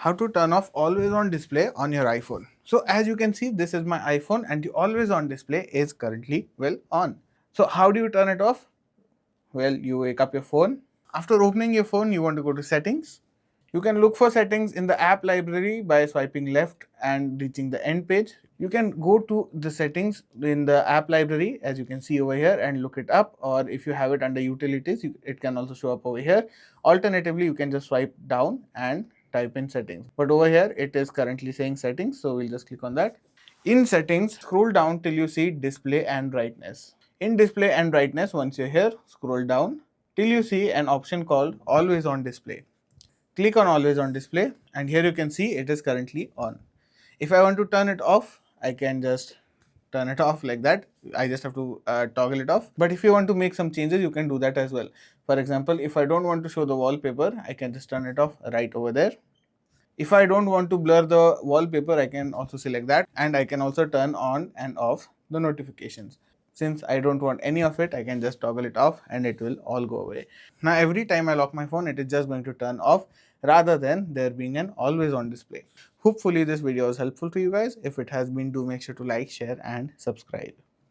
how to turn off always on display on your iPhone. So as you can see, this is my iPhone and the always on display is currently on. So how do you turn it off? Well, you wake up your phone. After opening your phone, you want to go to settings. You can look for settings in the app library by swiping left and reaching the end page. You can go to the settings in the app library, as you can see over here, and look it up, or if you have it under utilities, it can also show up over here. Alternatively, you can just swipe down and type in settings, but over here it is currently saying settings, so we'll just click on that. In settings, scroll down till you see display and brightness. In display and brightness, once you're here, scroll down till you see an option called always on display. Click on always on display and here you can see it is currently on. If I want to turn it off, I can just turn it off like that. I just have to toggle it off. But if you want to make some changes, you can do that as well. For example, if I don't want to show the wallpaper, I can just turn it off right over there. If I don't want to blur the wallpaper, I can also select that, and I can also turn on and off the notifications. Since I don't want any of it, I can just toggle it off and it will all go away. Now every time I lock my phone, it is just going to turn off rather than there being an always on display. Hopefully this video was helpful to you guys. If it has been, do make sure to like, share and subscribe.